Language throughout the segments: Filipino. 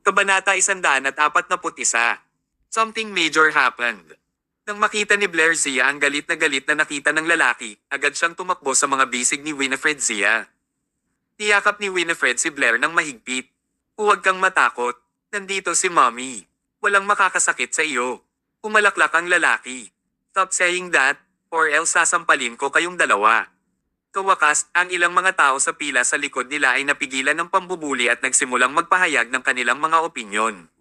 Kabanata 141. Something major happened. Nang makita ni Blair Zia ang galit na nakita ng lalaki, agad siyang tumakbo sa mga bisig ni Winifred Zia. Niyakap ni Winifred si Blair ng mahigpit. Huwag kang matakot. Nandito si Mommy. Walang makakasakit sa iyo. Umalaklak ang lalaki. Stop saying that, or else sasampalin ko kayong dalawa. Kawakas, ang ilang mga tao sa pila sa likod nila ay napigilan ng pambubuli at nagsimulang magpahayag ng kanilang mga opinyon.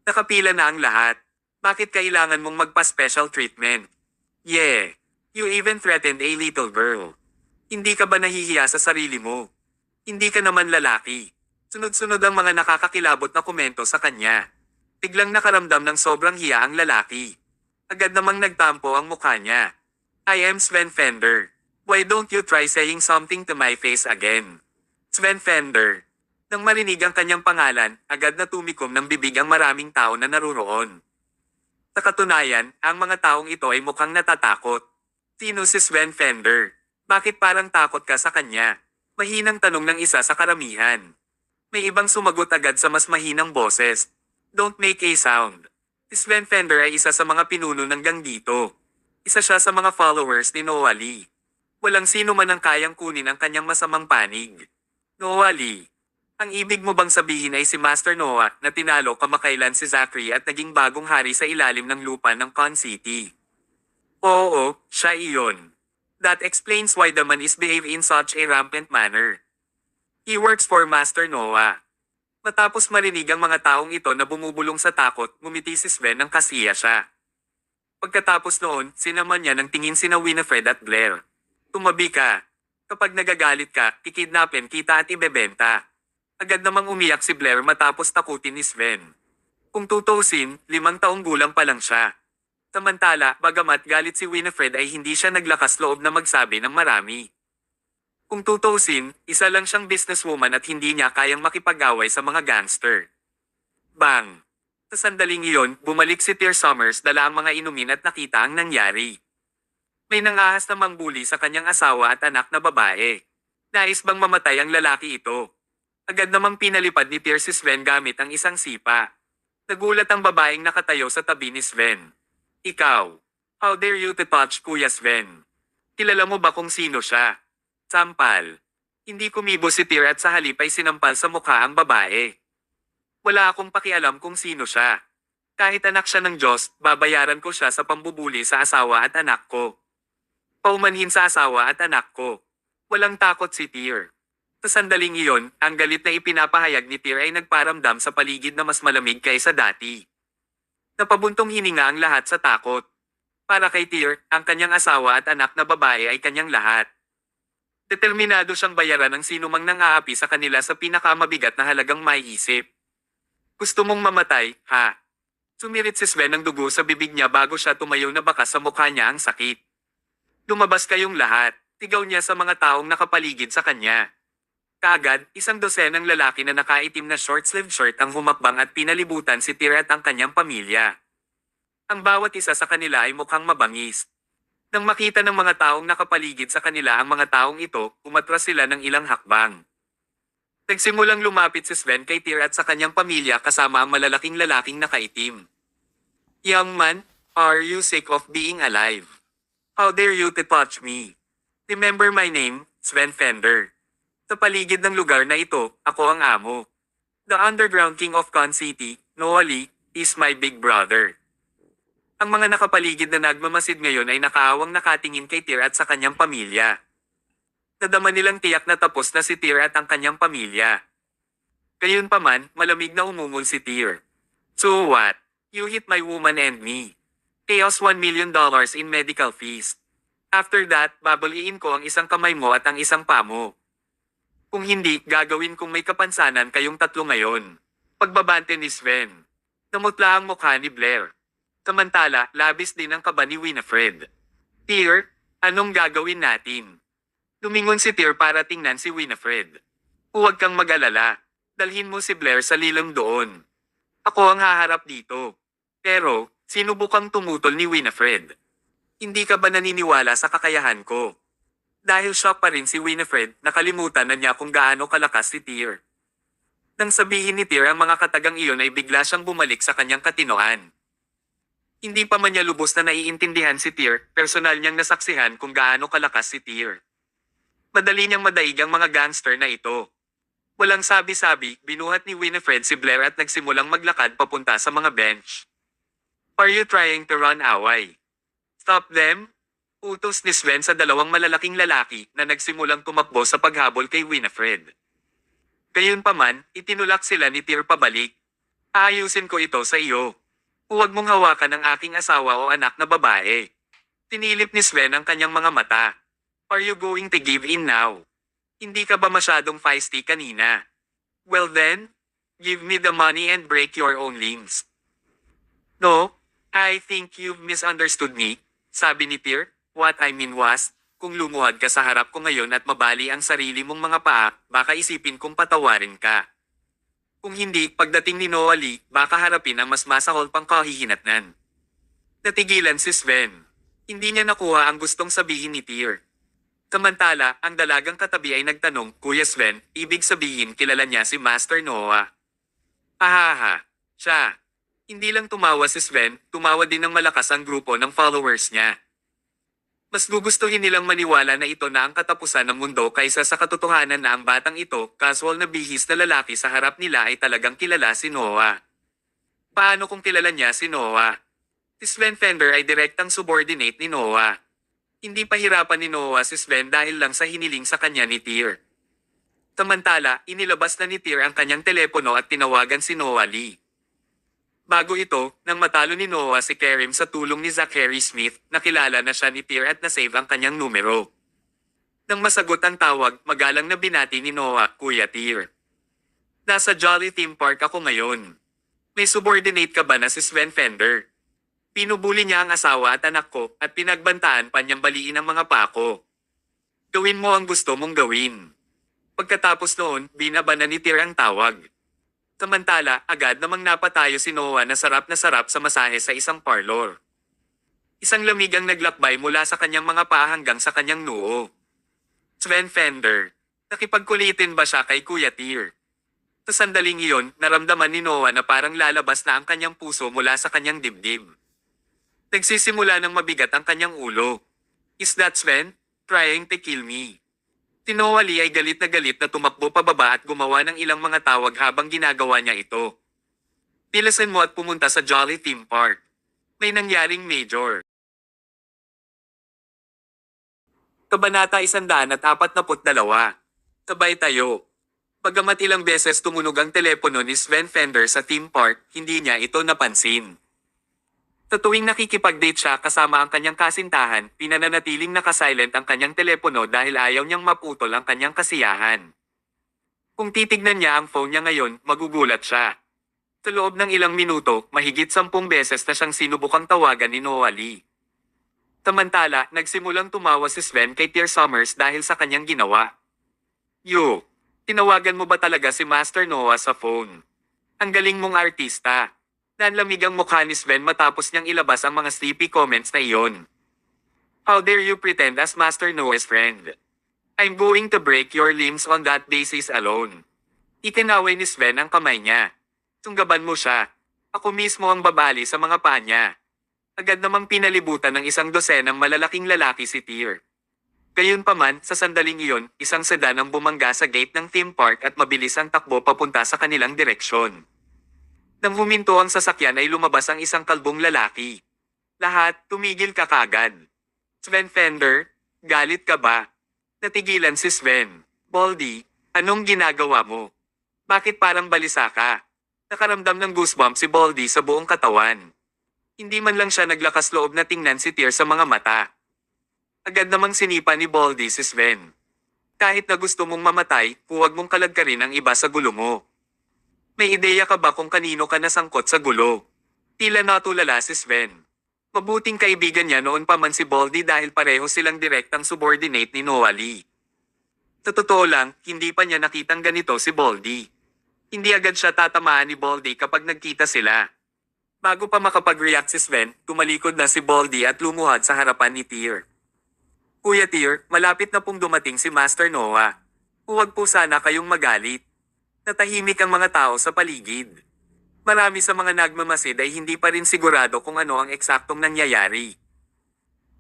Nakapila na ang lahat. Bakit kailangan mong magpa-special treatment? Yeah. You even threatened a little girl. Hindi ka ba nahihiya sa sarili mo? Hindi ka naman lalaki. Sunod-sunod ang mga nakakakilabot na komento sa kanya. Biglang nakaramdam ng sobrang hiya ang lalaki. Agad namang nagtampo ang mukha niya. I am Sven Fender. Why don't you try saying something to my face again? Sven Fender. Nang marinig ang kanyang pangalan, agad na tumikom ng bibig ang maraming tao na naruroon. Sa katunayan, ang mga taong ito ay mukhang natatakot. Sino si Sven Fender? Bakit parang takot ka sa kanya? Mahinang tanong ng isa sa karamihan. May ibang sumagot agad sa mas mahinang boses. Don't make a sound. Si Sven Fender ay isa sa mga pinuno ng gang dito. Isa siya sa mga followers ni Noah Lee. Walang sino man ang kayang kunin ang kanyang masamang panig. Noah Lee. Ang ibig mo bang sabihin ay si Master Noah na tinalo kamakailan si Zachary at naging bagong hari sa ilalim ng lupa ng Con City? Oo, siya iyon. That explains why the man is behave in such a rampant manner. He works for Master Noah. Matapos marinig ang mga taong ito na bumubulong sa takot, ngumiti si Sven ng kasiya siya. Pagkatapos noon, sinaman niya ng tingin sina Winifred at Blair. Tumabi ka. Kapag nagagalit ka, kikidnapin kita at ibebenta. Agad namang umiyak si Blair matapos takutin ni Sven. Kung tutuusin, 5 taong gulang pa lang siya. Samantala, bagamat galit si Winifred ay hindi siya naglakas loob na magsabi ng marami. Kung tutuusin, isa lang siyang businesswoman at hindi niya kayang makipag-away sa mga gangster. Bang! Sa sandaling iyon, bumalik si Tear Summers dala ang mga inumin at nakita ang nangyari. May nangahas na mangbuli sa kanyang asawa at anak na babae. Nais bang mamatay ang lalaki ito? Agad namang pinalipad ni Tear si Sven gamit ang isang sipa. Nagulat ang babaeng nakatayo sa tabi ni Sven. Ikaw. How dare you to touch Kuya Sven? Kilala mo ba kung sino siya? Sampal. Hindi kumibo si Tear at sa halip ay sinampal sa mukha ang babae. Wala akong pakialam kung sino siya. Kahit anak siya ng Diyos, babayaran ko siya sa pambubuli sa asawa at anak ko. Paumanhin sa asawa at anak ko. Walang takot si Tear. Sa sandaling iyon, ang galit na ipinapahayag ni Tear ay nagparamdam sa paligid na mas malamig kaysa dati. Napabuntong hininga ang lahat sa takot. Para kay Tear, ang kanyang asawa at anak na babae ay kanyang lahat. Determinado siyang bayaran ng sinumang nang-aapi sa kanila sa pinakamabigat na halagang maiisip. Gusto mong mamatay, ha? Sumirit si Sven ng dugo sa bibig niya bago siya tumayo na baka sa mukha niya ang sakit. Lumabas kayong lahat, tigaw niya sa mga taong nakapaligid sa kanya. Kaagad, 100 ng lalaki na nakaitim na short-sleeved shirt ang humakbang at pinalibutan si Tear at ang kanyang pamilya. Ang bawat isa sa kanila ay mukhang mabangis. Nang makita ng mga taong nakapaligid sa kanila ang mga taong ito, umatras sila ng ilang hakbang. Nagsimulang lumapit si Sven kay Tear at sa kanyang pamilya kasama ang malalaking lalaking nakaitim. Young man, are you sick of being alive? How dare you to touch me? Remember my name, Sven Fender. Sa paligid ng lugar na ito, ako ang amo. The underground king of Con City, Noah Lee, is my big brother. Ang mga nakapaligid na nagmamasid ngayon ay nakaawang nakatingin kay Tear at sa kanyang pamilya. Nadama nilang tiyak na tapos na si Tear at ang kanyang pamilya. Gayunpaman, malamig na umungol si Tear. So what? You hit my woman and me. Pay us $1 million in medical fees. After that, babaliin ko ang isang kamay mo at ang isang paa mo. Kung hindi, gagawin kong may kapansanan kayong tatlo ngayon. Pagbabante ni Sven. Namutla ang mukha ni Blair. Samantala, labis din ang kaba ni Winifred. Tear, anong gagawin natin? Lumingon si Tear para tingnan si Winifred. Huwag kang mag-alala. Dalhin mo si Blair sa lilang doon. Ako ang haharap dito. Pero, sinubukang tumutol ni Winifred. Hindi ka ba naniniwala sa kakayahan ko? Dahil shock pa rin si Winifred, nakalimutan na niya kung gaano kalakas si Tear. Nang sabihin ni Tyr ang mga katagang iyon ay bigla siyang bumalik sa kanyang katinoan. Hindi pa man niya lubos na naiintindihan si Tyr, personal niyang nasaksihan kung gaano kalakas si Tyr. Madali niyang madaig ang mga gangster na ito. Walang sabi-sabi, binuhat ni Winifred si Blair at nagsimulang maglakad papunta sa mga bench. Are you trying to run away? Stop them? Utos ni Sven sa dalawang malalaking lalaki na nagsimulang tumakbo sa paghabol kay Winifred. Gayunpaman, itinulak sila ni Tyr pabalik. Aayusin ko ito sa iyo. Huwag mong hawakan ang aking asawa o anak na babae. Tinilip ni Sven ang kanyang mga mata. Are you going to give in now? Hindi ka ba masyadong feisty kanina? Well then, give me the money and break your own limbs. No, I think you've misunderstood me, sabi ni Tyr. What I mean was, kung lumuhad ka sa harap ko ngayon at mabali ang sarili mong mga paa, baka isipin kong patawarin ka. Kung hindi, pagdating ni Noah Lee, baka harapin ang mas masahol pang kahihinatnan. Natigilan si Sven. Hindi niya nakuha ang gustong sabihin ni Tyr. Samantala, ang dalagang katabi ay nagtanong, Kuya Sven, ibig sabihin kilala niya si Master Noah. Ahaha, siya. Hindi lang tumawa si Sven, tumawa din ng malakas ang grupo ng followers niya. Mas gugustuhin nilang maniwala na ito na ang katapusan ng mundo kaysa sa katotohanan na ang batang ito, casual na bihis na lalaki sa harap nila ay talagang kilala si Noah. Paano kung kilala niya si Noah? Si Sven Fender ay direktang subordinate ni Noah. Hindi pahirapan ni Noah si Sven dahil lang sa hiniling sa kanya ni Tyr. Samantala, inilabas na ni Tyr ang kanyang telepono at tinawagan si Noah Lee. Bago ito, nang matalo ni Noah si Kerim sa tulong ni Zachary Smith, nakilala na siya ni Tyr at nasave ang kanyang numero. Nang masagot ang tawag, magalang na binati ni Noah, Kuya Tyr. Nasa Jolly Theme Park ako ngayon. May subordinate ka ba na si Sven Fender? Pinubuli niya ang asawa at anak ko at pinagbantaan pa niyang baliin ang mga pako. Gawin mo ang gusto mong gawin. Pagkatapos noon, binaba na ni Tyr ang tawag. Samantala, agad namang napatayo si Noah na sarap sa masahe sa isang parlor. Isang lamig ang naglakbay mula sa kanyang mga paa hanggang sa kanyang noo. Sven Fender, nakipagkulitin ba siya kay Kuya Tyr? Sa sandaling iyon, naramdaman ni Noah na parang lalabas na ang kanyang puso mula sa kanyang dibdib. Nagsisimula ng mabigat ang kanyang ulo. Is that Sven? Trying to kill me? Si Noah Lee ay galit na tumakbo pababa at gumawa ng ilang mga tawag habang ginagawa niya ito. Tilasan mo at pumunta sa Jolly Theme Park. May nangyaring major. Kabanata 142. Sabay tayo. Bagamat ilang beses tumunog ang telepono ni Sven Fender sa theme park, hindi niya ito napansin. Sa tuwing nakikipag-date siya kasama ang kanyang kasintahan, pinananatiling nakasilent ang kanyang telepono dahil ayaw niyang maputol ang kanyang kasiyahan. Kung titignan niya ang phone niya ngayon, magugulat siya. Sa loob ng ilang minuto, mahigit 10 beses na siyang sinubukang tawagan ni Noah Lee. Samantala, nagsimulang tumawa si Sven kay Tyr Summers dahil sa kanyang ginawa. Yo, tinawagan mo ba talaga si Master Noah sa phone? Ang galing mong artista. Nanlamig ang mukha ni Sven matapos niyang ilabas ang mga sleepy comments na iyon. How dare you pretend as Master Noah's friend? I'm going to break your limbs on that basis alone. Ikinaway ni Sven ang kamay niya. Tunggaban mo siya. Ako mismo ang babali sa mga paa niya. Agad namang pinalibutan ng isang dosenang malalaking lalaki si Tyr. Gayunpaman, sa sandaling iyon, isang sedan ang bumangga sa gate ng theme park at mabilis ang takbo papunta sa kanilang direksyon. Nang huminto ang sasakyan ay lumabas ang isang kalbong lalaki. Lahat, tumigil ka kagad. Sven Fender, galit ka ba? Natigilan si Sven. Baldy, anong ginagawa mo? Bakit parang balisa ka? Nakaramdam ng goosebumps si Baldy sa buong katawan. Hindi man lang siya naglakas loob na tingnan si Tyr sa mga mata. Agad namang sinipa ni Baldy si Sven. Kahit na gusto mong mamatay, huwag mong kalagkarin ang iba sa gulo mo. May ideya ka ba kung kanino ka nasangkot sa gulo? Tila natulala si Sven. Mabuting kaibigan niya noon pa man si Baldy dahil pareho silang direktang subordinate ni Noah Lee. Sa totoo lang, hindi pa niya nakitang ganito si Baldy. Hindi agad siya tatamaan ni Baldy kapag nagkita sila. Bago pa makapag-react si Sven, tumalikod na si Baldy at lumuhad sa harapan ni Tyr. Kuya Tyr, malapit na pong dumating si Master Noah. Huwag po sana kayong magalit. Natahimik ang mga tao sa paligid. Marami sa mga nagmamasid ay hindi pa rin sigurado kung ano ang eksaktong nangyayari.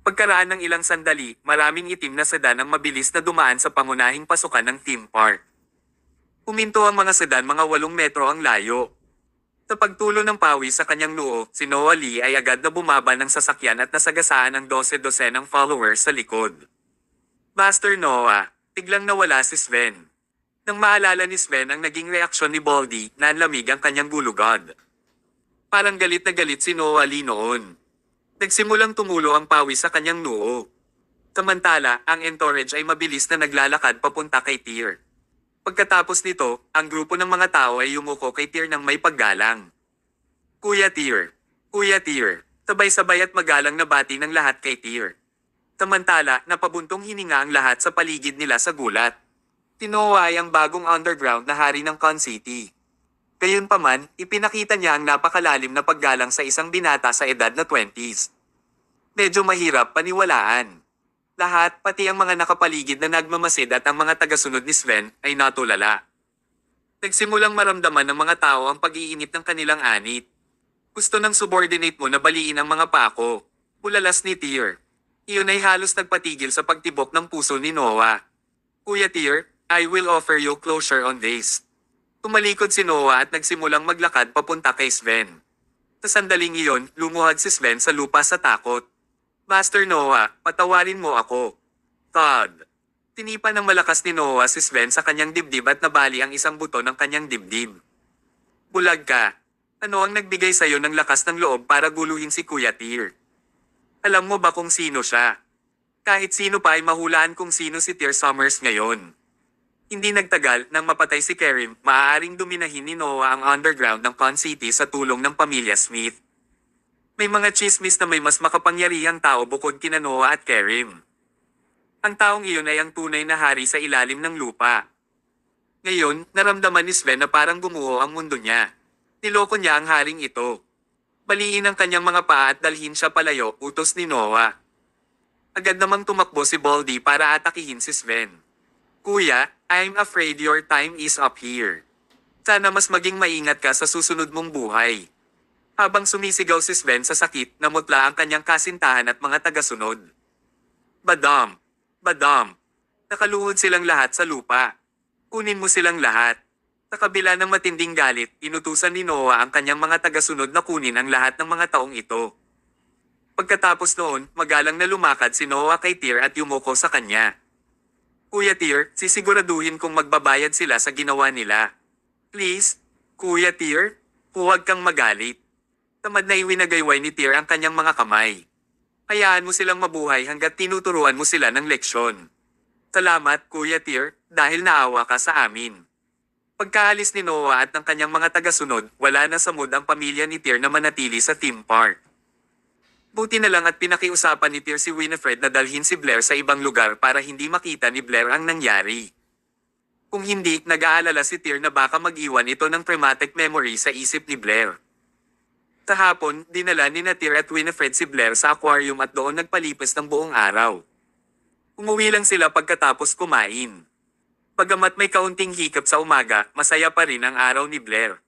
Pagkaraan ng ilang sandali, maraming itim na sedan ang mabilis na dumaan sa pangunahing pasukan ng theme park. Huminto ang mga sedan mga 8 metro ang layo. Sa pagtulo ng pawis sa kanyang noo, si Noah Lee ay agad na bumaba ng sasakyan at nasagasaan ng 12-12 ng followers sa likod. Master Noah, biglang nawala si Sven. Nang maalala ni Sven ang naging reaksyon ni Baldy, nanlamig ang kanyang gulugod. Parang galit na galit si Noah Lee noon. Nagsimulang tumulo ang pawis sa kanyang noo. Samantala, ang entourage ay mabilis na naglalakad papunta kay Tyr. Pagkatapos nito, ang grupo ng mga tao ay yumuko kay Tyr ng may paggalang. Kuya Tyr! Kuya Tyr! Sabay-sabay at magalang na bati ng lahat kay Tyr. Samantala, napabuntong hininga ang lahat sa paligid nila sa gulat. Si Noah ay ang bagong underground na hari ng Con City. Gayunpaman, ipinakita niya ang napakalalim na paggalang sa isang binata sa edad na 20s. Medyo mahirap paniwalaan. Lahat, pati ang mga nakapaligid na nagmamasid at ang mga tagasunod ni Sven, ay natulala. Nagsimulang maramdaman ng mga tao ang pag-iinit ng kanilang anit. Gusto ng subordinate mo na baliin ang mga pako. Ulalas ni Tyr. Iyon ay halos nagpatigil sa pagtibok ng puso ni Noah. Kuya Tyr, I will offer you closure on this. Tumalikod si Noah at nagsimulang maglakad papunta kay Sven. Sa sandaling iyon, lumuhad si Sven sa lupa sa takot. Master Noah, patawarin mo ako. Todd. Tinipa ng malakas ni Noah si Sven sa kanyang dibdib at nabali ang isang buto ng kanyang dibdib. Bulag ka. Ano ang nagbigay sa'yo ng lakas ng loob para guluhin si Kuya Tyr? Alam mo ba kung sino siya? Kahit sino pa ay mahulaan kung sino si Tyr Summers ngayon. Hindi nagtagal nang mapatay si Kerim, maaaring duminahin ni Noah ang underground ng Con City sa tulong ng pamilya Smith. May mga chismis na may mas makapangyarihang tao bukod kina Noah at Kerim. Ang taong iyon ay ang tunay na hari sa ilalim ng lupa. Ngayon, naramdaman ni Sven na parang gumuho ang mundo niya. Niloko niya ang haring ito. Baliin ang kanyang mga paa at dalhin siya palayo, utos ni Noah. Agad namang tumakbo si Baldy para atakihin si Sven. Kuya, I'm afraid your time is up here. Sana mas maging maingat ka sa susunod mong buhay. Habang sumisigaw si Sven sa sakit, namutla ang kanyang kasintahan at mga tagasunod. Badam! Badam! Nakaluhod silang lahat sa lupa. Kunin mo silang lahat. Sa kabila ng matinding galit, inutusan ni Noah ang kanyang mga tagasunod na kunin ang lahat ng mga taong ito. Pagkatapos noon, magalang na lumakad si Noah kay Tyr at yumuko sa kanya. Kuya Tyr, sisiguraduhin kong magbabayad sila sa ginawa nila. Please, Kuya Tyr, huwag kang magalit. Tamad na iwinagayway ni Tyr ang kanyang mga kamay. Hayaan mo silang mabuhay hanggat tinuturuan mo sila ng leksyon. Salamat, Kuya Tyr, dahil naawa ka sa amin. Pagkaalis ni Noah at ng kanyang mga tagasunod, wala na sa mood ang pamilya ni Tyr na manatili sa theme park. Buti na lang at pinakiusapan ni Tyr si Winifred na dalhin si Blair sa ibang lugar para hindi makita ni Blair ang nangyari. Kung hindi, nag-aalala si Tyr na baka mag-iwan ito ng traumatic memory sa isip ni Blair. Sa hapon, dinala ni Tyr at Winifred si Blair sa aquarium at doon nagpalipas ng buong araw. Umuwi lang sila pagkatapos kumain. Bagamat may kaunting hikap sa umaga, masaya pa rin ang araw ni Blair.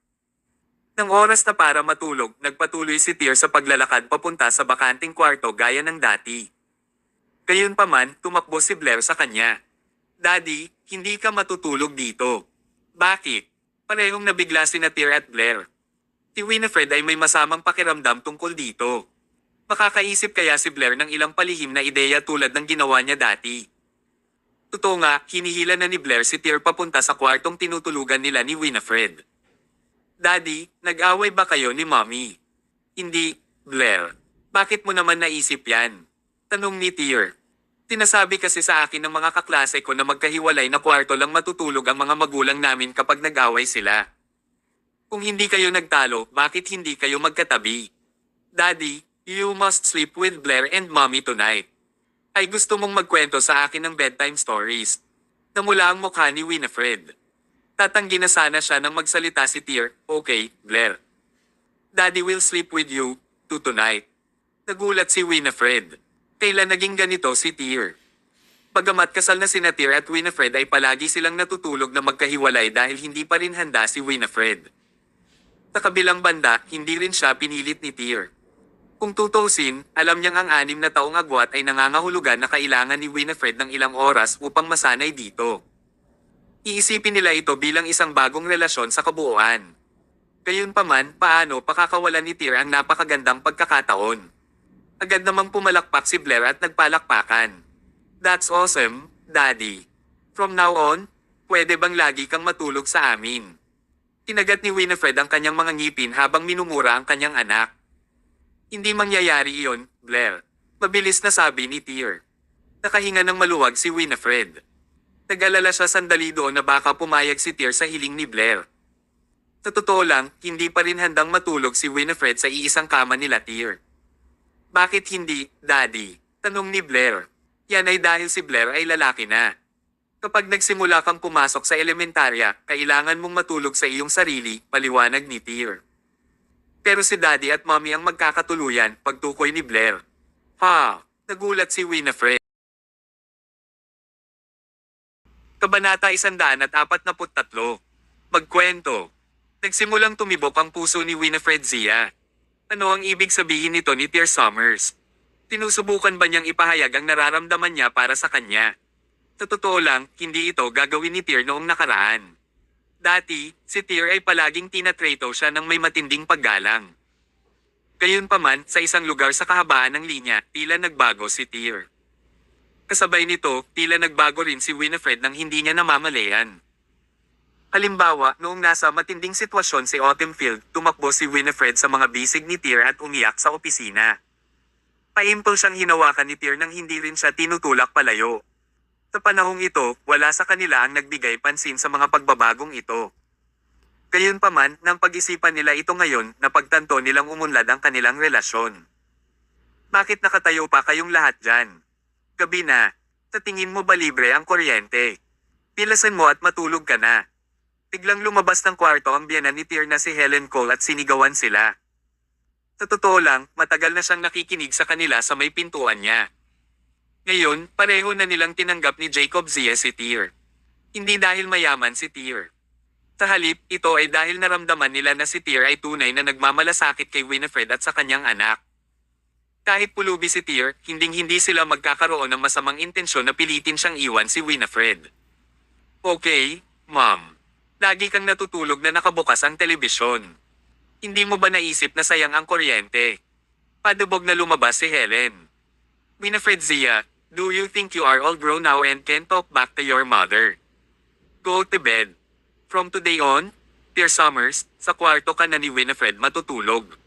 Nang oras na para matulog, nagpatuloy si Tyr sa paglalakad papunta sa bakanting kwarto gaya ng dati. Gayunpaman, tumakbo si Blair sa kanya. Daddy, hindi ka matutulog dito. Bakit? Parehong nabigla si Tyr at Blair. Si Winifred ay may masamang pakiramdam tungkol dito. Makakaisip kaya si Blair ng ilang palihim na ideya tulad ng ginawa niya dati. Totoo nga, hinihila na ni Blair si Tyr papunta sa kwartong tinutulugan nila ni Winifred. Daddy, nag-away ba kayo ni Mommy? Hindi, Blair. Bakit mo naman naisip yan? Tanong ni Tyr. Sinasabi kasi sa akin ng mga kaklase ko na magkahiwalay na kwarto lang matutulog ang mga magulang namin kapag nag-away sila. Kung hindi kayo nagtalo, bakit hindi kayo magkatabi? Daddy, you must sleep with Blair and Mommy tonight. Ay gusto mong magkwento sa akin ng bedtime stories. Namula ang mukha ni Winifred. Tatanggi na sana siya nang magsalita si Tyr. Okay, Blair. Daddy will sleep with you, tonight. Nagulat si Winifred. Kailan naging ganito si Tyr? Bagamat kasal na sina Tyr at Winifred ay palagi silang natutulog na magkahiwalay dahil hindi pa rin handa si Winifred. Sa kabilang banda, hindi rin siya pinilit ni Tyr. Kung tutusin, alam niyang ang 6 na taong agwat ay nangangahulugan na kailangan ni Winifred ng ilang oras upang masanay dito. Iisipin nila ito bilang isang bagong relasyon sa kabuuan. Gayunpaman, paano pakakawalan ni Tyr ang napakagandang pagkakataon? Agad namang pumalakpak si Blair at nagpalakpakan. "That's awesome, Daddy. From now on, pwede bang lagi kang matulog sa amin?" Kinagat ni Winifred ang kanyang mga ngipin habang minumura ang kanyang anak. "Hindi mangyayari iyon, Blair," mabilis na sabi ni Tyr. Nakahinga ng maluwag si Winifred. Nag-alala siya sandali doon na baka pumayag si Tyr sa hiling ni Blair. Sa totoo lang, hindi pa rin handang matulog si Winifred sa iisang kama nila Tyr. "Bakit hindi, Daddy?" tanong ni Blair. Yan ay dahil si Blair ay lalaki na. Kapag nagsimula kang pumasok sa elementarya, kailangan mong matulog sa iyong sarili, paliwanag ni Tyr. Pero si Daddy at Mommy ang magkakatuluyan, pagtukoy ni Blair. "Ha?" nagulat si Winifred. Kabanata 143. Magkwento. Nagsimulang tumibok ang puso ni Winifred Zia. Ano ang ibig sabihin nito ni Tyr Summers? Tinusubukan ba niyang ipahayag ang nararamdaman niya para sa kanya? Sa totoo lang, hindi ito gagawin ni Tyr noong nakaraan. Dati, si Tyr ay palaging tinatrato siya ng may matinding paggalang. Gayunpaman, sa isang lugar sa kahabaan ng linya, tila nagbago si Tyr. Kasabay nito, tila nagbago rin si Winifred nang hindi niya namamalayan. Halimbawa, noong nasa matinding sitwasyon si Autumn Field, tumakbo si Winifred sa mga bisig ni Tyr at umiyak sa opisina. Paimpul siyang hinawakan ni Tyr nang hindi rin siya tinutulak palayo. Sa panahong ito, wala sa kanila ang nagbigay pansin sa mga pagbabagong ito. Gayunpaman, nang pag-isipan nila ito ngayon, napagtanto nilang umunlad ang kanilang relasyon. "Bakit nakatayo pa kayong lahat dyan? Gabi na. Sa tingin mo ba libre ang kuryente? Pilasan mo at matulog ka na." Biglang lumabas ng kwarto ang biyenan ni Tyr na si Helen Cole at sinigawan sila. Sa totoo lang, matagal na siyang nakikinig sa kanila sa may pintuan niya. Ngayon, pareho na nilang tinanggap ni Jacob Zia si Tyr. Hindi dahil mayaman si Tyr. Sa halip, ito ay dahil naramdaman nila na si Tyr ay tunay na nagmamalasakit kay Winifred at sa kanyang anak. Kahit pulubi si Tyr, hinding-hindi sila magkakaroon ng masamang intensyon na pilitin siyang iwan si Winifred. "Okay, Mom. Lagi kang natutulog na nakabukas ang telebisyon. Hindi mo ba naisip na sayang ang kuryente?" Padubog na lumabas si Helen. "Winifred Zia, do you think you are all grown now and can talk back to your mother? Go to bed. From today on, Tyr Summers, sa kwarto ka na ni Winifred matutulog.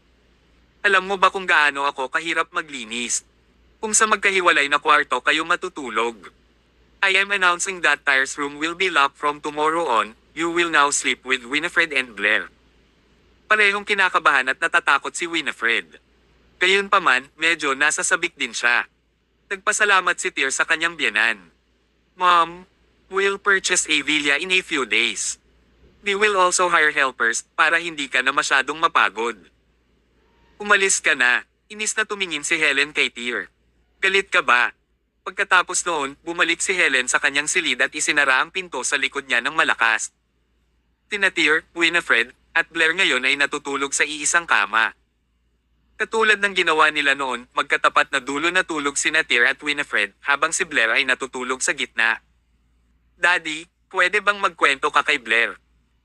Alam mo ba kung gaano ako kahirap maglinis? Kung sa magkahiwalay na kwarto kayo matutulog. I am announcing that Tyr's room will be locked from tomorrow on. You will now sleep with Winifred and Blair." Parehong kinakabahan at natatakot si Winifred. Gayunpaman, medyo nasasabik din siya. Nagpasalamat si Tyr sa kanyang biyenan. "Mom, we'll purchase a villa in a few days. We will also hire helpers para hindi ka na masyadong mapagod." "Umalis ka na," inis na tumingin si Helen kay Tyr. "Galit ka ba?" Pagkatapos noon, bumalik si Helen sa kanyang silid at isinara ang pinto sa likod niya ng malakas. Sina Tyr, Winifred, at Blair ngayon ay natutulog sa iisang kama. Katulad ng ginawa nila noon, magkatapat na dulo na tulog sina Tyr at Winifred, habang si Blair ay natutulog sa gitna. "Daddy, pwede bang magkwento ka kay Blair?"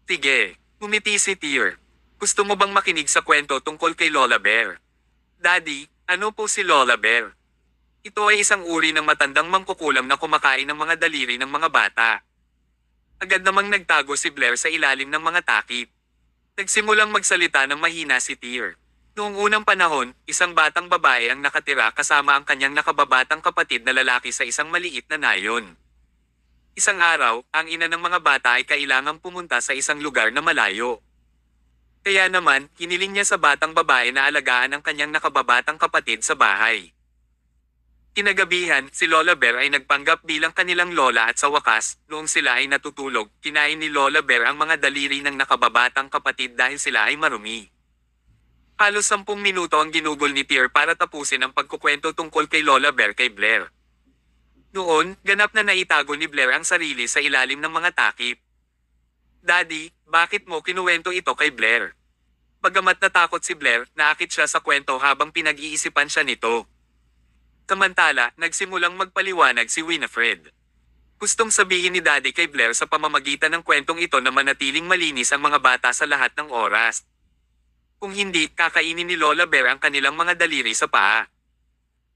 "Sige." Ngumiti si Tyr. "Gusto mo bang makinig sa kwento tungkol kay Lola Bear?" "Daddy, ano po si Lola Bear?" "Ito ay isang uri ng matandang mangkukulam na kumakain ng mga daliri ng mga bata." Agad namang nagtago si Blair sa ilalim ng mga takip. Nagsimulang magsalita ng mahina si Tyr. Noong unang panahon, isang batang babae ang nakatira kasama ang kanyang nakababatang kapatid na lalaki sa isang maliit na nayon. Isang araw, ang ina ng mga bata ay kailangang pumunta sa isang lugar na malayo. Kaya naman, hiniling niya sa batang babae na alagaan ang kanyang nakababatang kapatid sa bahay. Kinagabihan, si Lola Bear ay nagpanggap bilang kanilang lola at sa wakas, noong sila ay natutulog, kinain ni Lola Bear ang mga daliri ng nakababatang kapatid dahil sila ay marumi. Halos 10 minuto ang ginugol ni Tyr para tapusin ang pagkukwento tungkol kay Lola Bear kay Blair. Noon, ganap na naitago ni Blair ang sarili sa ilalim ng mga takip. Daddy, bakit mo kinuwento ito kay Blair? Bagamat natakot si Blair, naakit siya sa kwento habang pinag-iisipan siya nito. Samantala, nagsimulang magpaliwanag si Winifred. Gustong sabihin ni Daddy kay Blair sa pamamagitan ng kwentong ito na manatiling malinis ang mga bata sa lahat ng oras. Kung hindi, kakainin ni Lola Bear ang kanilang mga daliri sa paa.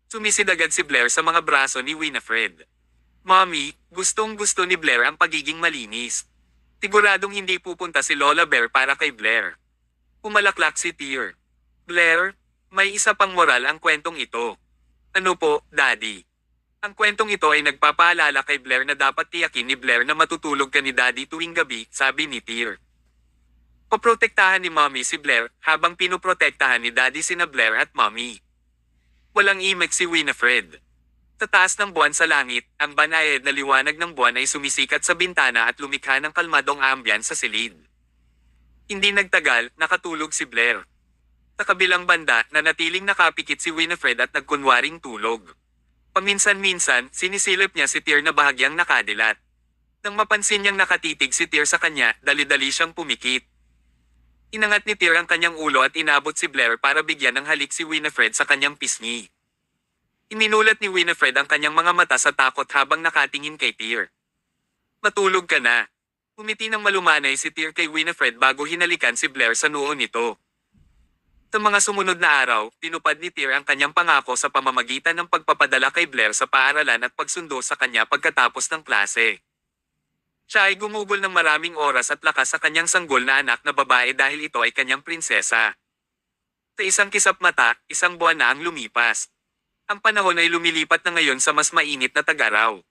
Sumisid agad si Blair sa mga braso ni Winifred. Mommy, gustong gusto ni Blair ang pagiging malinis. Siguradong hindi pupunta si Lola Bear para kay Blair. Umalaklak si Tear. Blair, may isa pang moral ang kwentong ito. Ano po, Daddy? Ang kwentong ito ay nagpapaalala kay Blair na dapat tiyakin ni Blair na matutulog ka ni Daddy tuwing gabi, sabi ni Tear. Poprotektahan ni Mommy si Blair habang pinoprotektahan ni Daddy sina Blair at Mommy. Walang imek si Winifred. Sa taas ng buwan sa langit, ang banayad na liwanag ng buwan ay sumisikat sa bintana at lumikha ng kalmadong ambience sa silid. Hindi nagtagal, nakatulog si Blair. Sa kabilang banda, nanatiling nakapikit si Winifred at nagkunwaring tulog. Paminsan-minsan, sinisilip niya si Tear na bahagyang nakadilat. Nang mapansin niyang nakatitig si Tear sa kanya, dali-dali siyang pumikit. Inangat ni Tear ang kanyang ulo at inabot si Blair para bigyan ng halik si Winifred sa kanyang pisngi. Iminulat ni Winifred ang kanyang mga mata sa takot habang nakatingin kay Tear. Matulog ka na. Umiti ng malumanay si Tear kay Winifred bago hinalikan si Blair sa noo nito. Sa mga sumunod na araw, tinupad ni Tear ang kanyang pangako sa pamamagitan ng pagpapadala kay Blair sa paaralan at pagsundo sa kanya pagkatapos ng klase. Siya ay gumugol ng maraming oras at lakas sa kanyang sanggol na anak na babae dahil ito ay kanyang prinsesa. Sa isang kisap mata, isang buwan na ang lumipas. Ang panahon ay lumilipat na ngayon sa mas mainit na tag-araw.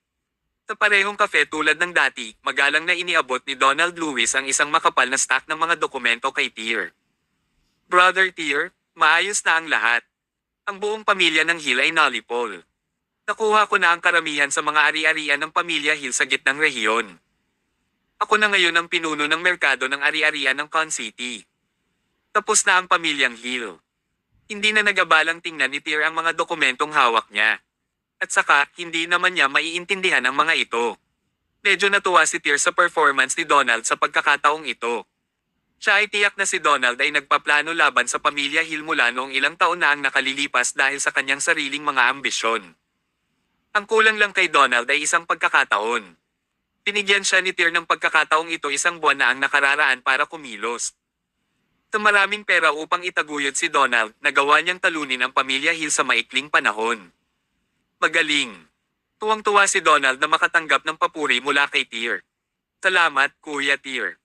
Sa parehong kafe tulad ng dati, magalang na iniabot ni Donald Lewis ang isang makapal na stack ng mga dokumento kay Tear. Brother Tear, maayos na ang lahat. Ang buong pamilya ng Hill ay nalipol. Nakuha ko na ang karamihan sa mga ari-arian ng pamilya Hill sa gitnang rehiyon. Ako na ngayon ang pinuno ng merkado ng ari-arian ng Con City. Tapos na ang pamilyang Hill. Hindi na nagabalang tingnan ni Tear ang mga dokumentong hawak niya. At saka, hindi naman niya maiintindihan ang mga ito. Medyo natuwa si Tear sa performance ni Donald sa pagkakataong ito. Siya ay tiyak na si Donald ay nagpaplano laban sa pamilya Hill mula noong ilang taon na ang nakalilipas dahil sa kanyang sariling mga ambisyon. Ang kulang lang kay Donald ay isang pagkakataon. Binigyan siya ni Tear ng pagkakataong ito isang buwan na ang nakararaan para kumilos. Sa maraming pera upang itaguyod si Donald, nagawa niyang talunin ang pamilya Hill sa maikling panahon. Magaling. Tuwang-tuwa si Donald na makatanggap ng papuri mula kay Tear. Salamat, Kuya Tear.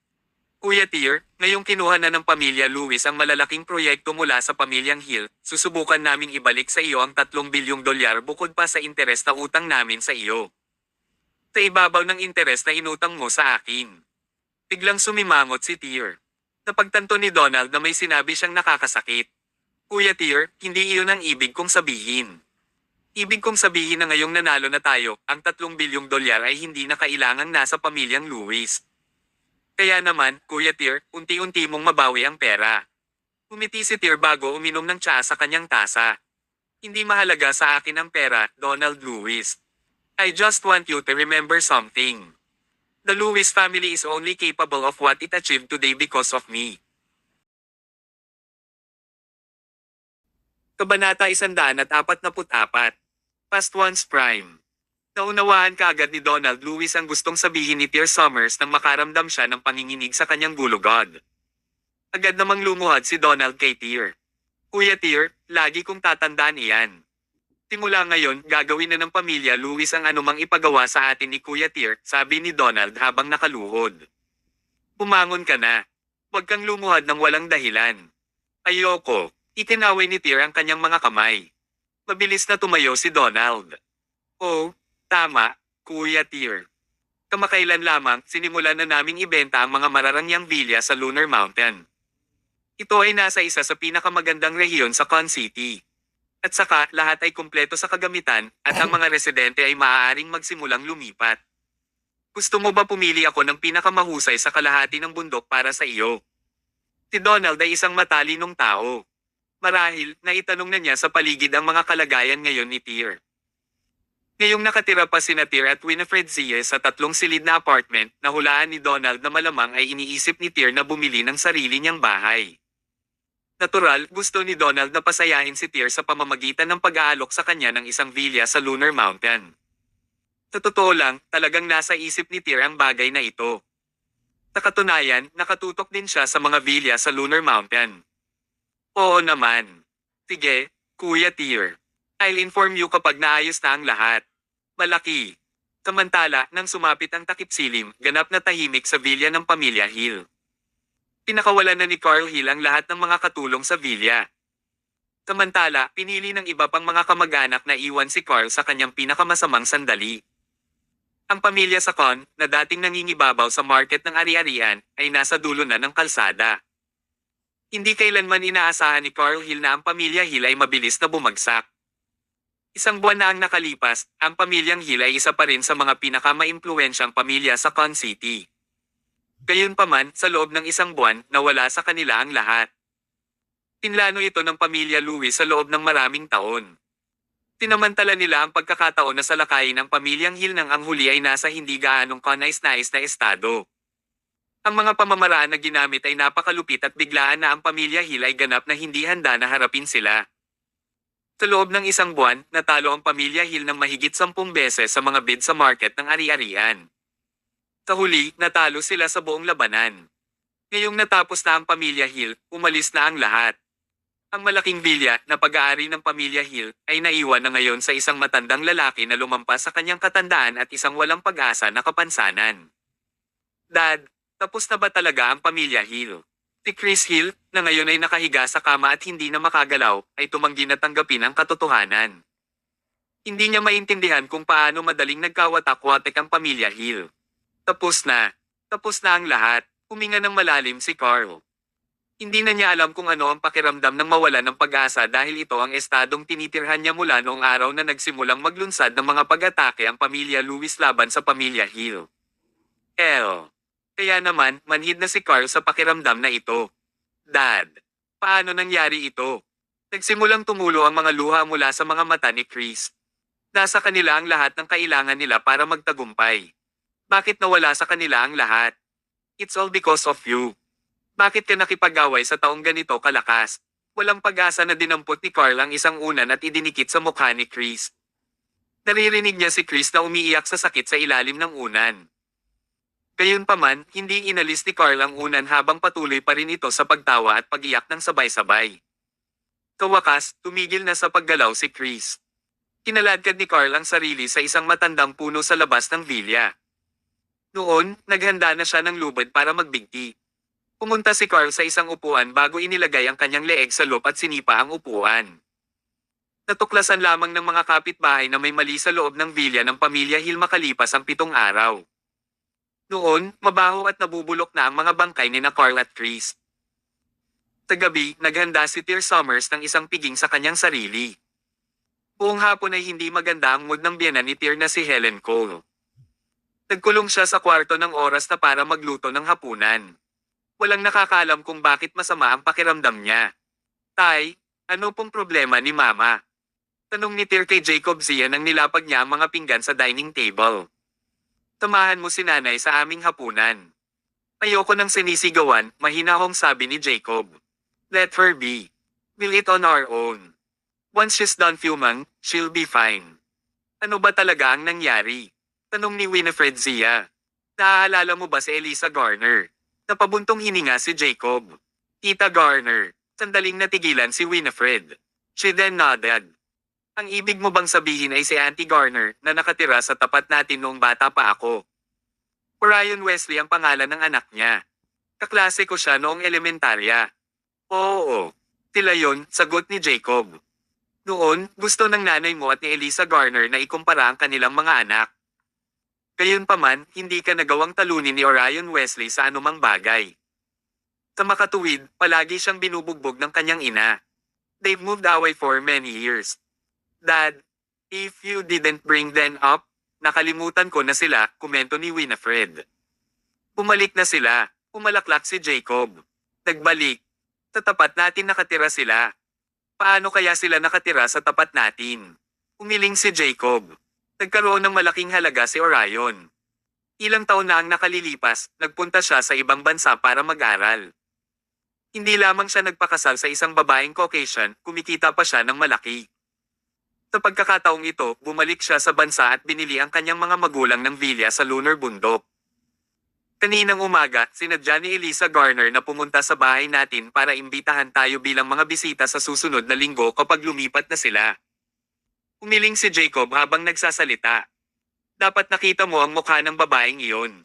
Kuya Tear, ngayong kinuha na ng pamilya Lewis ang malalaking proyekto mula sa pamilyang Hill, susubukan naming ibalik sa iyo ang 3 bilyong dolyar bukod pa sa interes na utang namin sa iyo. Sa ibabaw ng interes na inutang mo sa akin. Biglang sumimangot si Tear. Napagtanto ni Donald na may sinabi siyang nakakasakit. Kuya Tear, hindi iyon ang ibig kong sabihin. Ibig kong sabihin na ngayong nanalo na tayo, ang 3 bilyong dolyar ay hindi na kailangang nasa pamilyang Lewis. Kaya naman, Kuya Tear, unti-unti mong mabawi ang pera. Umiti si Tear bago uminom ng tsaa sa kanyang tasa. Hindi mahalaga sa akin ang pera, Donald Lewis. I just want you to remember something. The Lewis family is only capable of what it achieved today because of me. Kabanata 144. Past One's Prime. Naunawaan kaagad ni Donald Lewis ang gustong sabihin ni Tear Summers nang makaramdam siya ng panginginig sa kanyang gulugod. Agad namang lumuhad si Donald kay Tear. Kuya Tear, lagi kong tatandaan iyan. Simula ngayon, gagawin na ng pamilya Lewis ang anumang ipagawa sa atin ni Kuya Tear, sabi ni Donald habang nakaluhod. Bumangon ka na. Huwag kang lumuhad ng walang dahilan. Ayoko. Itinaway ni Tear ang kanyang mga kamay. Mabilis na tumayo si Donald. Oh, tama, Kuya Tear. Kamakailan lamang, sinimulan na naming ibenta ang mga mararangyang villa sa Lunar Mountain. Ito ay nasa isa sa pinakamagandang rehiyon sa Con City. At saka, lahat ay kumpleto sa kagamitan, at ang mga residente ay maaaring magsimulang lumipat. Gusto mo ba pumili ako ng pinakamahusay sa kalahati ng bundok para sa iyo? Si Donald ay isang matalinong tao. Marahil, naitanong na niya sa paligid ang mga kalagayan ngayon ni Tear. Ngayong nakatira pa sina Tyr at Winifred Zia sa 3 silid na apartment na hulaan ni Donald na malamang ay iniisip ni Tyr na bumili ng sarili niyang bahay. Natural, gusto ni Donald na pasayahin si Tyr sa pamamagitan ng pag-aalok sa kanya ng isang villa sa Lunar Mountain. Sa totoo lang, talagang nasa isip ni Tyr ang bagay na ito. Sa katunayan, nakatutok din siya sa mga villa sa Lunar Mountain. Oo naman. Sige, Kuya Tyr. I'll inform you kapag naayos na ang lahat. Malaki. Samantala, nang sumapit ang takip silim, ganap na tahimik sa villa ng pamilya Hill. Pinakawalan na ni Carl Hill ang lahat ng mga katulong sa villa. Samantala, pinili ng iba pang mga kamag-anak na iwan si Carl sa kanyang pinakamasamang sandali. Ang pamilya sa Con, na dating nangingibabaw sa market ng ari-arian, ay nasa dulo na ng kalsada. Hindi kailanman inaasahan ni Carl Hill na ang pamilya Hill ay mabilis na bumagsak. Isang buwan na ang nakalipas, ang pamilyang Hill ay isa pa rin sa mga pinakamaimpluwensyang pamilya sa Con City. Gayunpaman, sa loob ng isang buwan, nawala sa kanila ang lahat. Pinlano ito ng pamilya Louis sa loob ng maraming taon. Tinamantala nila ang pagkakataon na salakayin ng pamilyang Hill nang ang huli ay nasa hindi gaanong kanais-nais na estado. Ang mga pamamaraan na ginamit ay napakalupit at biglaan na ang pamilya Hill ay ganap na hindi handa na harapin sila. Sa loob ng isang buwan, natalo ang pamilya Hill ng mahigit 10 beses sa mga bid sa market ng ari-arian. Sa huli, natalo sila sa buong labanan. Ngayong natapos na ang pamilya Hill, umalis na ang lahat. Ang malaking villa na pag-aari ng pamilya Hill ay naiwan na ngayon sa isang matandang lalaki na lumampas sa kanyang katandaan at isang walang pag-asa na kapansanan. Dad, tapos na ba talaga ang pamilya Hill? Si Chris Hill, na ngayon ay nakahiga sa kama at hindi na makagalaw, ay tumanggi na tanggapin ang katotohanan. Hindi niya maintindihan kung paano madaling nagkawatak-watek ang pamilya Hill. Tapos na ang lahat, huminga ng malalim si Carl. Hindi na niya alam kung ano ang pakiramdam ng mawala ng pag-asa dahil ito ang estadong tinitirhan niya mula noong araw na nagsimulang maglunsad ng mga pag-atake ang pamilya Louis laban sa pamilya Hill. Kaya naman, manhid na si Carl sa pakiramdam na ito. Dad, paano nangyari ito? Nagsimulang tumulo ang mga luha mula sa mga mata ni Chris. Nasa kanila ang lahat ng kailangan nila para magtagumpay. Bakit nawala sa kanila ang lahat? It's all because of you. Bakit ka nakipag-away sa taong ganito kalakas? Walang pag-asa na dinampot ni Carl ang isang unan at idinikit sa mukha ni Chris. Naririnig niya si Chris na umiiyak sa sakit sa ilalim ng unan. Gayunpaman, hindi inalis ni Carl ang unan habang patuloy pa rin ito sa pagtawa at pag-iyak ng sabay-sabay. Sa wakas, tumigil na sa paggalaw si Chris. Kinaladkad ni Carl ang sarili sa isang matandang puno sa labas ng villa. Noon, naghanda na siya ng lubid para magbigti. Pumunta si Carl sa isang upuan bago inilagay ang kanyang leeg sa loob at sinipa ang upuan. Natuklasan lamang ng mga kapitbahay na may mali sa loob ng villa ng pamilya Hill makalipas ang 7 araw. Noon, mabaho at nabubulok na ang mga bangkay ni na Carl at Chris. Sa gabi, naghanda si Tyr Summers ng isang piging sa kanyang sarili. Buong hapon ay hindi maganda ang mood ng biyenan ni Tyr na si Helen Cole. Nagkulong siya sa kwarto ng oras na para magluto ng hapunan. Walang nakakaalam kung bakit masama ang pakiramdam niya. Tay, ano pong problema ni Mama? Tanong ni Tyr kay Jacob Zia nang nilapag niya ang mga pinggan sa dining table. Samahan mo si nanay sa aming hapunan. Ayoko nang sinisigawan, mahinahong sabi ni Jacob. Let her be. We'll eat on our own. Once she's done fuming, she'll be fine. Ano ba talaga ang nangyari? Tanong ni Winifred Zia. Naaalala mo ba si Eliza Garner? Napabuntong hininga si Jacob. Tita Garner. Sandaling natigilan si Winifred. She then nodded. Ang ibig mo bang sabihin ay si Auntie Garner na nakatira sa tapat natin noong bata pa ako? Orion Wesley ang pangalan ng anak niya. Kaklase ko siya noong elementarya. Oo. Sila yon, sagot ni Jacob. Noon, gusto ng nanay mo at ni Eliza Garner na ikumpara ang kanilang mga anak. Gayunpaman, hindi ka nagawang talunin ni Orion Wesley sa anumang bagay. Sa makatuwid, palagi siyang binubugbog ng kanyang ina. They've moved away for many years. Dad, if you didn't bring them up, nakalimutan ko na sila, komento ni Winifred. Bumalik na sila, umalaklak si Jacob. Nagbalik. Sa tapat natin nakatira sila. Paano kaya sila nakatira sa tapat natin? Umiling si Jacob. Nagkaroon ng malaking halaga si Orion. Ilang taon na ang nakalilipas, nagpunta siya sa ibang bansa para mag-aral. Hindi lamang siya nagpakasal sa isang babaeng Caucasian, kumikita pa siya ng malaki. Sa pagkakataong ito, bumalik siya sa bansa at binili ang kanyang mga magulang ng villa sa lunar bundok. Kaninang umaga, sinadya ni Elisa Garner na pumunta sa bahay natin para imbitahan tayo bilang mga bisita sa susunod na linggo kapag lumipat na sila. Umiling si Jacob habang nagsasalita. Dapat nakita mo ang mukha ng babaeng iyon.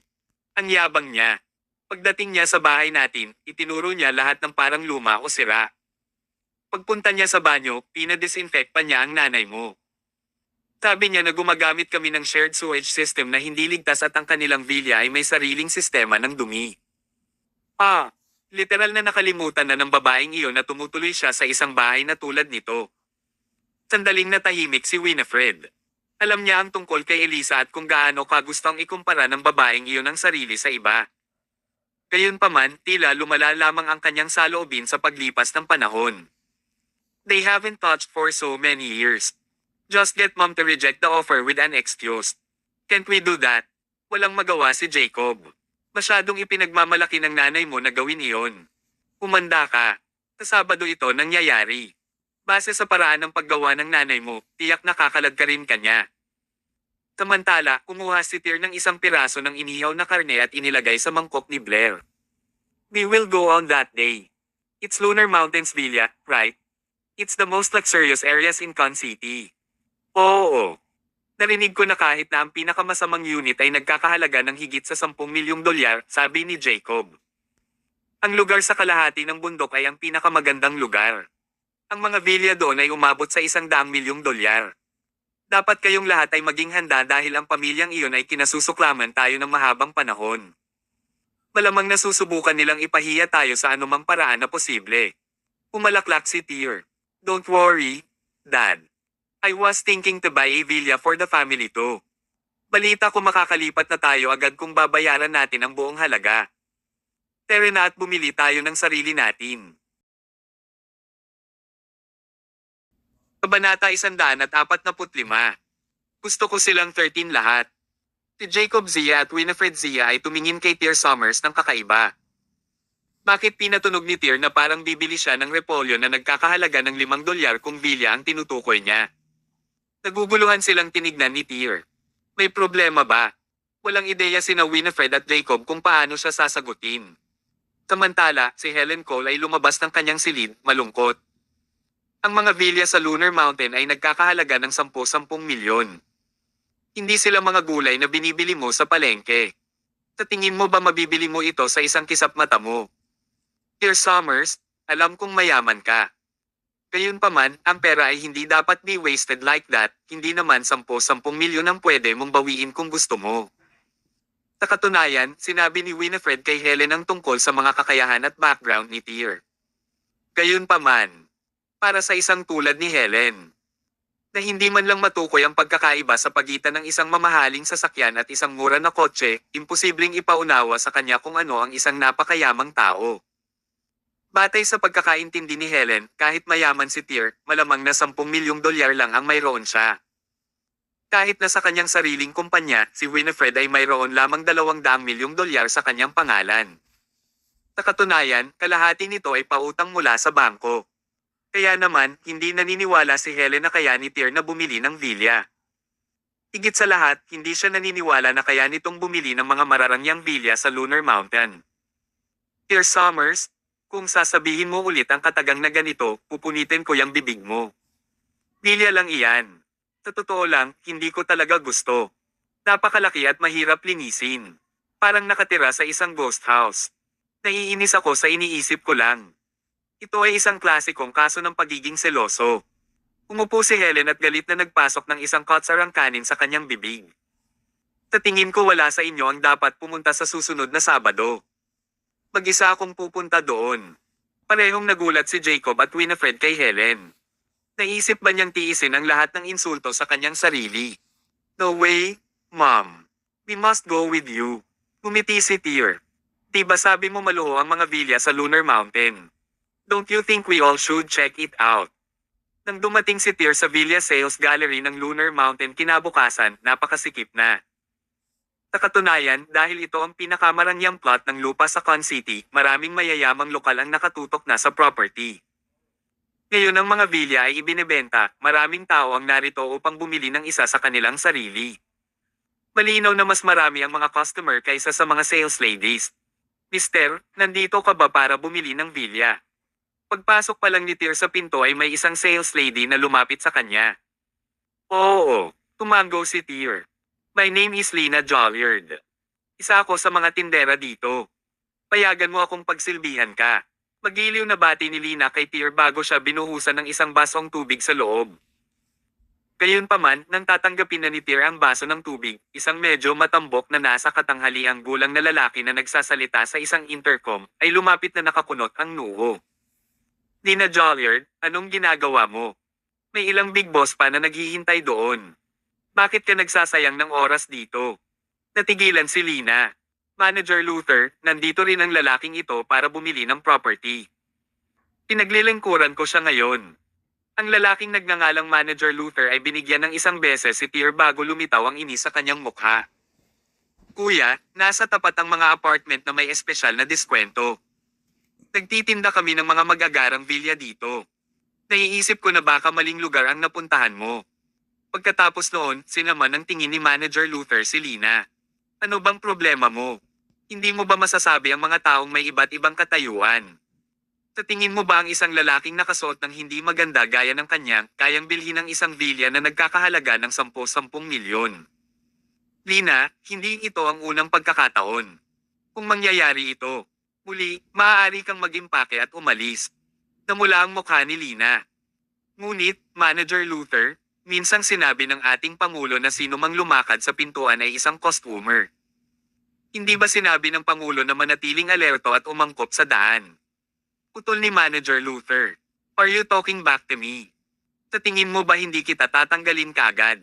Ang yabang niya. Pagdating niya sa bahay natin, itinuro niya lahat ng parang luma o sira. Pagpunta niya sa banyo, pinadisinfect pa niya ang nanay mo. Sabi niya na gumagamit kami ng shared sewage system na hindi ligtas at ang kanilang villa ay may sariling sistema ng dumi. Literal na nakalimutan na ng babaeng iyon na tumutuloy siya sa isang bahay na tulad nito. Sandaling natahimik si Winifred. Alam niya ang tungkol kay Elisa at kung gaano kagustong ikumpara ng babaeng iyon ang sarili sa iba. Gayunpaman, tila lumala lamang ang kanyang saloobin sa paglipas ng panahon. They haven't touched for so many years. Just get mom to reject the offer with an excuse. Can't we do that? Walang magawa si Jacob. Masyadong ipinagmamalaki ng nanay mo na gawin iyon. Umanda ka. Sa Sabado ito nangyayari. Base sa paraan ng paggawa ng nanay mo, tiyak nakakalag ka rin kanya. Samantala, kumuha si Tyr ng isang piraso ng inihaw na karne at inilagay sa mangkok ni Blair. We will go on that day. It's Lunar Mountains Villa, right? It's the most luxurious areas in Con City. Oo. Narinig ko na kahit na ang pinakamasamang unit ay nagkakahalaga ng higit sa $10 milyong, sabi ni Jacob. Ang lugar sa kalahati ng bundok ay ang pinakamagandang lugar. Ang mga villa doon ay umabot sa $100 milyong. Dapat kayong lahat ay maging handa dahil ang pamilyang iyon ay kinasusuklaman tayo ng mahabang panahon. Malamang nasusubukan nilang ipahiya tayo sa anumang paraan na posible. Umalaklak si Tyr. Don't worry, Dad. I was thinking to buy a villa for the family too. Balita ko makakalipat na tayo agad kung babayaran natin ang buong halaga. Tere na at bumili tayo ng sarili natin. Kabanata 145. Gusto ko silang 13 lahat. Si Jacob Zia at Winifred Zia ay tumingin kay Tyr Summers ng kakaiba. Bakit pinatunog ni Tyr na parang bibili siya ng repolyo na nagkakahalaga ng $5 kung villa ang tinutukoy niya? Naguguluhan silang tinignan ni Tyr. May problema ba? Walang ideya sina Winifred at Jacob kung paano siya sasagutin. Samantala, si Helen Cole ay lumabas ng kanyang silid, malungkot. Ang mga villa sa Lunar Mountain ay nagkakahalaga ng 10 milyon. Hindi sila mga gulay na binibili mo sa palengke. Sa tingin mo ba mabibili mo ito sa isang kisap mata mo? Tyr Summers, alam kong mayaman ka. Gayunpaman, ang pera ay hindi dapat be wasted like that, hindi naman 10 milyon ang pwede mong bawiin kung gusto mo. Sa katunayan, sinabi ni Winifred kay Helen ang tungkol sa mga kakayahan at background ni Tyr. Gayunpaman, para sa isang tulad ni Helen, na hindi man lang matukoy ang pagkakaiba sa pagitan ng isang mamahaling sasakyan at isang mura na kotse, imposibleng ipaunawa sa kanya kung ano ang isang napakayamang tao. Batay sa pagkakaintindi ni Helen, kahit mayaman si Tyr, malamang na $10 milyong lang ang mayroon siya. Kahit na sa kanyang sariling kumpanya, si Winifred ay mayroon lamang $200 milyong sa kanyang pangalan. Sa katunayan, kalahati nito ay pautang mula sa bangko. Kaya naman, hindi naniniwala si Helen na kaya ni Tyr na bumili ng villa. Higit sa lahat, hindi siya naniniwala na kaya nitong bumili ng mga mararangyang villa sa Lunar Mountain. Tyr Summers, kung sasabihin mo ulit ang katagang na ganito, pupunitin ko yung bibig mo. Villa lang iyan. Sa totoo lang, hindi ko talaga gusto. Napakalaki at mahirap linisin. Parang nakatira sa isang ghost house. Naiinis ako sa iniisip ko lang. Ito ay isang klasikong kaso ng pagiging seloso. Umupo si Helen at galit na nagpasok ng isang kotsarang kanin sa kanyang bibig. Sa tingin ko wala sa inyo ang dapat pumunta sa susunod na Sabado. Mag-isa akong pupunta doon. Parehong nagulat si Jacob at Winifred kay Helen. Naisip ba niyang tiisin ang lahat ng insulto sa kanyang sarili? No way, Mom. We must go with you. Ngumiti si Tyr. Diba sabi mo maluho ang mga villa sa Lunar Mountain? Don't you think we all should check it out? Nang dumating si Tyr sa Villa Sales Gallery ng Lunar Mountain kinabukasan, napakasikip na. Sa katunayan, dahil ito ang pinakamarangyang plot ng lupa sa Con City, maraming mayayamang lokal ang nakatutok na sa property. Ngayon ang mga villa ay ibinebenta, maraming tao ang narito upang bumili ng isa sa kanilang sarili. Malinaw na mas marami ang mga customer kaysa sa mga sales ladies. Mister, nandito ka ba para bumili ng villa? Pagpasok pa lang ni Tyr sa pinto ay may isang sales lady na lumapit sa kanya. Oo, tumango si Tyr. My name is Lina Jolliard. Isa ako sa mga tindera dito. Payagan mo akong pagsilbihan ka. Magiliw na bati ni Lina kay Tyr bago siya binuhusan ng isang basong tubig sa loob. Gayunpaman, nang tatanggapin na ni Tyr ang baso ng tubig, isang medyo matambok na nasa katanghaliang gulang na lalaki na nagsasalita sa isang intercom, ay lumapit na nakakunot ang noo. Lina Jolliard, anong ginagawa mo? May ilang big boss pa na naghihintay doon. Bakit ka nagsasayang ng oras dito? Natigilan si Lina. Manager Luther, nandito rin ang lalaking ito para bumili ng property. Pinaglilingkuran ko siya ngayon. Ang lalaking nagngangalang Manager Luther ay binigyan ng isang beses si Tyr bago lumitaw ang inis sa kanyang mukha. Kuya, nasa tapat ang mga apartment na may espesyal na diskwento. Nagtitinda kami ng mga mag-agarang villa dito. Naiisip ko na baka maling lugar ang napuntahan mo. Pagkatapos noon, sinaman ng tingin ni Manager Luther si Lina. Ano bang problema mo? Hindi mo ba masasabi ang mga taong may iba't ibang katayuan? Sa tingin mo ba ang isang lalaking nakasuot ng hindi maganda gaya ng kanyang, kayang bilhin ng isang villa na nagkakahalaga ng 10 milyon? Lina, hindi ito ang unang pagkakataon. Kung mangyayari ito, muli, maaari kang mag-impake at umalis. Namula ang mukha ni Lina. Ngunit, Manager Luther, minsang sinabi ng ating Pangulo na sino mang lumakad sa pintuan ay isang customer. Hindi ba sinabi ng Pangulo na manatiling alerto at umangkop sa daan? Putol ni Manager Luther. Are you talking back to me? Sa tingin mo ba hindi kita tatanggalin kaagad?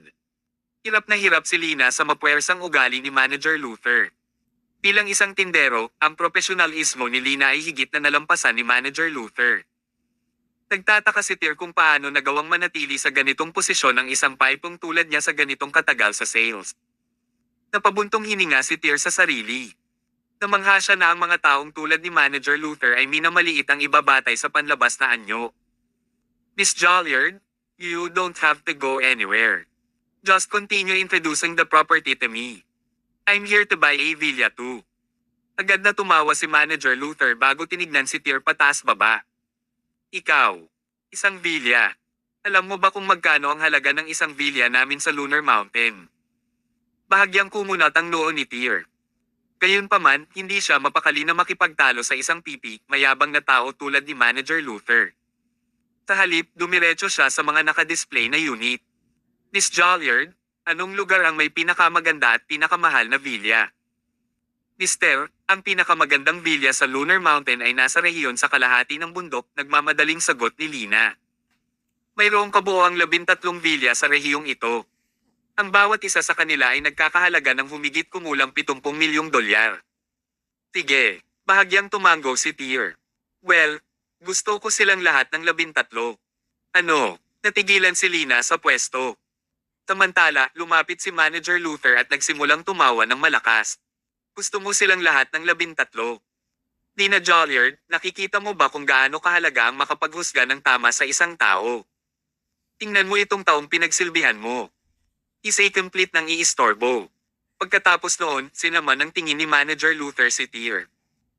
Hirap na hirap si Lina sa mapuwersang ugali ni Manager Luther. Bilang isang tindero, ang profesionalismo ni Lina ay higit na nalampasan ni Manager Luther. Nagtataka si Tyr kung paano nagawang manatili sa ganitong posisyon ang isang paipong tulad niya sa ganitong katagal sa sales. Napabuntong hininga si Tyr sa sarili. Namangha siya na ang mga taong tulad ni Manager Luther ay minamaliit ang ibabatay sa panlabas na anyo. Miss Jolliard, you don't have to go anywhere. Just continue introducing the property to me. I'm here to buy a villa too. Agad na tumawa si Manager Luther bago tinignan si Tyr pataas baba. Ikaw, isang villa. Alam mo ba kung magkano ang halaga ng isang villa namin sa Lunar Mountain? Bahagyang kumunat ang noo ni Tyr. Gayunpaman, hindi siya mapakali na makipagtalo sa isang pipi, mayabang na tao tulad ni Manager Luther. Sa halip, dumiretso siya sa mga nakadisplay na unit. Miss Jolliard, anong lugar ang may pinakamaganda at pinakamahal na villa? Mister, ang pinakamagandang villa sa Lunar Mountain ay nasa rehiyon sa kalahati ng bundok, nagmamadaling sagot ni Lina. Mayroong kabuoang 13 villa sa rehiyong ito. Ang bawat isa sa kanila ay nagkakahalaga ng humigit kumulang 70 milyong dolyar. Sige, bahagyang tumango si Tyr. Well, gusto ko silang lahat ng 13. Ano, natigilan si Lina sa pwesto. Samantala, lumapit si Manager Luther at nagsimulang tumawa ng malakas. Gusto mo silang lahat ng 13. Lina Jolliard, nakikita mo ba kung gaano kahalaga ang makapaghusga ng tama sa isang tao? Tingnan mo itong taong pinagsilbihan mo. Isa complete ng iistorbo. Pagkatapos noon, sinaman ng tingin ni Manager Luther si Tyr.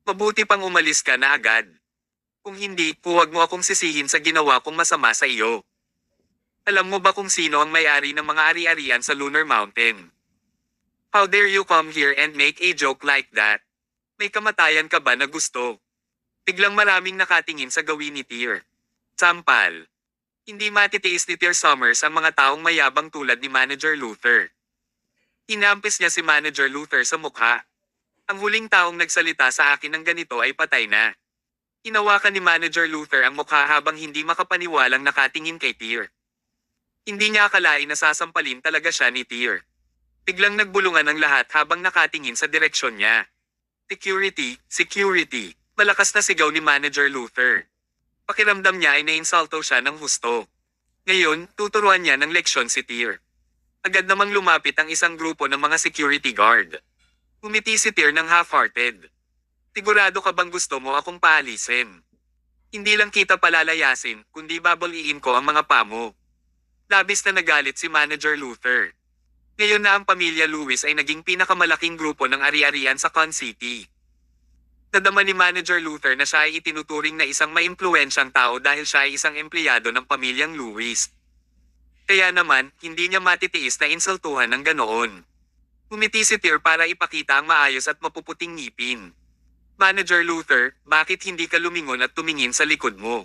Mabuti pang umalis ka na agad. Kung hindi, huwag mo akong sisihin sa ginawa kong masama sa iyo. Alam mo ba kung sino ang may-ari ng mga ari-arian sa Lunar Mountain? How dare you come here and make a joke like that? May kamatayan ka ba na gusto? Biglang maraming nakatingin sa gawin ni Tyr. Sampal. Hindi matitiis ni Tyr Summers ang mga taong mayabang tulad ni Manager Luther. Hinampis niya si Manager Luther sa mukha. Ang huling taong nagsalita sa akin ng ganito ay patay na. Hinawakan ni Manager Luther ang mukha habang hindi makapaniwalang nakatingin kay Tyr. Hindi niya akalain na sasampalin talaga siya ni Tyr. Biglang nagbulungan ang lahat habang nakatingin sa direksyon niya. Security, security, malakas na sigaw ni Manager Luther. Pakiramdam niya ay nainsulto siya ng husto. Ngayon, tuturuan niya ng leksyon si Tyr. Agad namang lumapit ang isang grupo ng mga security guard. Umiti si Tyr ng half-hearted. Sigurado ka bang gusto mo akong paalisin? Hindi lang kita palalayasin, kundi babaliin ko ang mga pamo. Labis na nagalit si Manager Luther. Ngayon na ang pamilya Lewis ay naging pinakamalaking grupo ng ari-arian sa Con City. Nadama ni Manager Luther na siya ay itinuturing na isang maimpluwensyang tao dahil siya ay isang empleyado ng pamilyang Lewis. Kaya naman, hindi niya matitiis na insultuhan ng ganoon. Umiti si Tyr para ipakita ang maayos at mapuputing ngipin. Manager Luther, bakit hindi ka lumingon at tumingin sa likod mo?